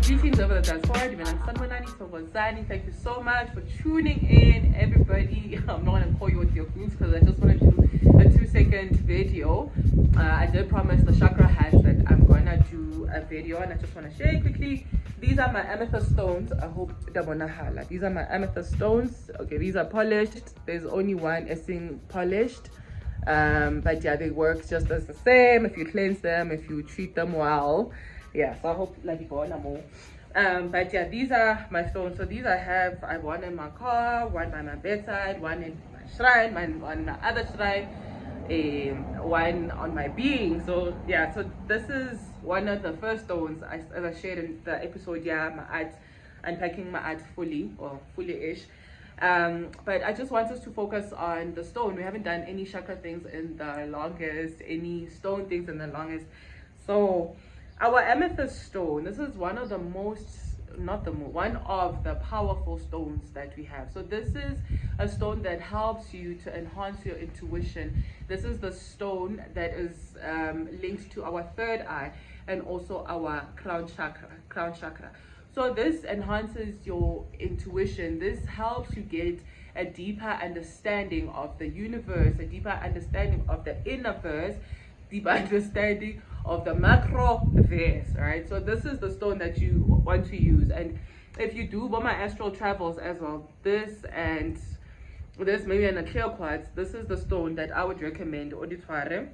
Greetings over the diaspora. Thokoza. Thank you so much for tuning in, everybody. I'm not going to call you with your groups because I just want to do a 2-second video. I did promise the chakra hands that I'm going to do a video, and I just want to share quickly. These are my amethyst stones. I hope these are my amethyst stones. Okay, these are polished. There's only one essing polished. But yeah, they work just as the same if you cleanse them, if you treat them well. Yeah, so I hope like you go on more. But yeah, these are my stones. So these I have one in my car, one by my bedside, one in my shrine, one on my other shrine, one on my being. So yeah, so this is one of the first stones as I shared in the episode. Yeah, maat, unpacking maat fully-ish. But I just want us to focus on the stone. We haven't done any chakra things in the longest, any stone things in the longest. So our amethyst stone, this is one of the one of the powerful stones that we have. So this is a stone that helps you to enhance your intuition. This is the stone that is linked to our third eye and also our crown chakra. So this enhances your intuition. This helps you get a deeper understanding of the universe, a deeper understanding of the inner verse, deeper understanding of the macro verse, right? So this is the stone that you want to use. And if you do my astral travels as well, this and this maybe in a clear quartz, this is the stone that I would recommend auditoire.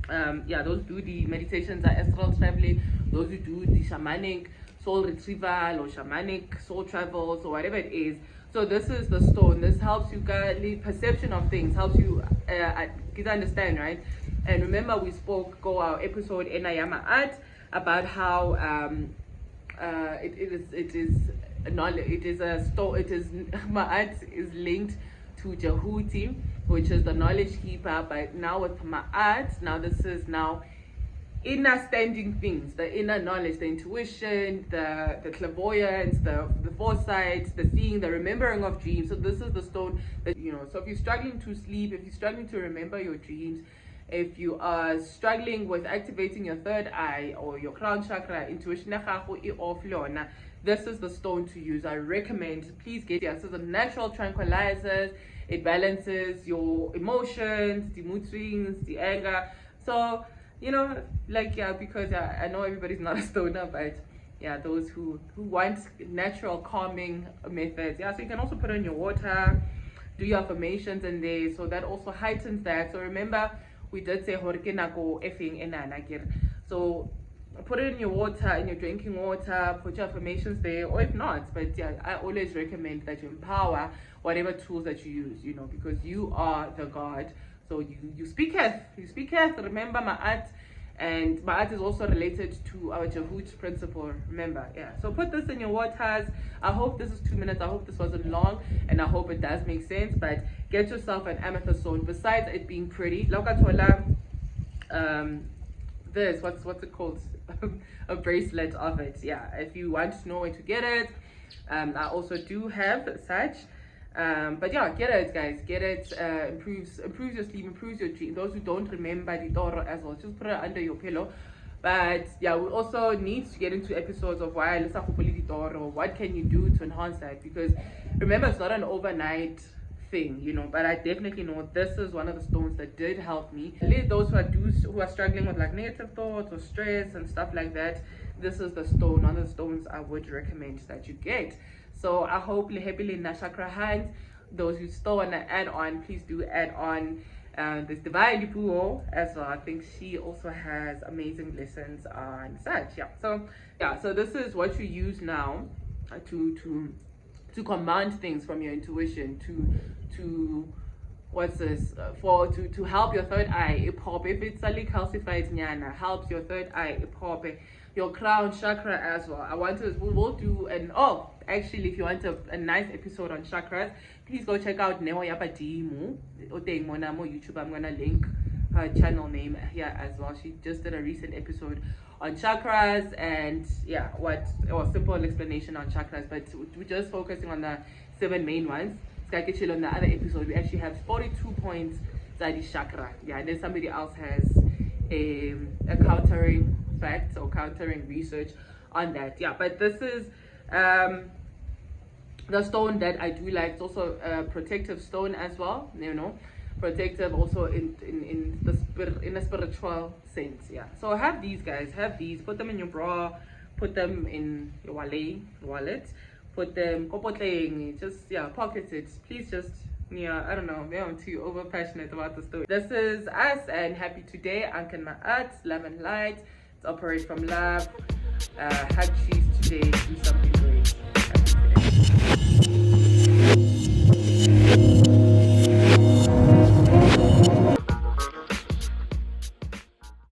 Yeah, those do the meditations are astral traveling, those who do the shamanic soul retrieval or shamanic soul travels or whatever it is. So this is the stone. This helps you get the perception of things, helps you get understand, right? And remember, we spoke our episode in maat about how maat is linked to Jehuti, which is the knowledge keeper. But now with maat, now this is now inner standing things, the inner knowledge, the intuition, the clairvoyance, the foresight, the seeing, the remembering of dreams. So this is the stone that, so if you're struggling to sleep, if you're struggling to remember your dreams, if you are struggling with activating your third eye or your crown chakra, intuition, this is the stone to use. I recommend, please get it. This is a natural tranquilizer. It balances your emotions, the mood swings, the anger. So, because I know everybody's not a stoner, but yeah, those who want natural calming methods. Yeah, so you can also put it in your water, do your affirmations in there. So that also heightens that. So remember, we did say so put it in your water, in your drinking water, put your affirmations there, or if not, but yeah, I always recommend that you empower whatever tools that you use, because you are the God. So you speaketh, remember maat, and maat is also related to our Jehut principle, remember. Yeah, so put this in your waters. I hope this is 2 minutes, I hope this wasn't long, and I hope it does make sense. But get yourself an amethyst stone. Besides it being pretty, this, what's it called? A bracelet of it. Yeah, if you want to know where to get it, I also do have such. But yeah, get it, guys, get it. Improves your sleep, improves your dream. Those who don't remember the Toro as well, just put it under your pillow. But yeah, we also need to get into episodes of why what can you do to enhance that, because remember, it's not an overnight thing, but I definitely know this is one of the stones that did help me. Those who are struggling with like negative thoughts or stress and stuff like that, this is the stone, one of the stones I would recommend that you get. So I hope happily in chakra hands, those who still want to add on, please do add on this Divine Lipuo as well. I think she also has amazing lessons on such. So this is what you use now to command things from your intuition, to what's this, to help your third eye pop. If it's slightly calcified nyana, helps your third eye pop, your crown chakra as well. We'll do actually, if you want a nice episode on chakras, please go check out Neo Yapadimu YouTube. I'm gonna link her channel name here as well. She just did a recent episode on chakras, and yeah, simple explanation on chakras, but we're just focusing on the 7 main ones. On the other episode, we actually have 42 points chakra. Yeah, and then somebody else has a countering fact or countering research on that. Yeah, but this is the stone that I do like. It's also a protective stone as well, you know, protective also in the spirit, in a spiritual sense. Yeah, so have these, guys, have these, put them in your bra, put them in your wallet, put them just, yeah, pocket it, please. Just, yeah, I don't know, maybe I'm too over passionate about the story. This is us, and happy today, Uncle Maat, love and light. It's operate from love. Have cheese today, do something great. Happy today.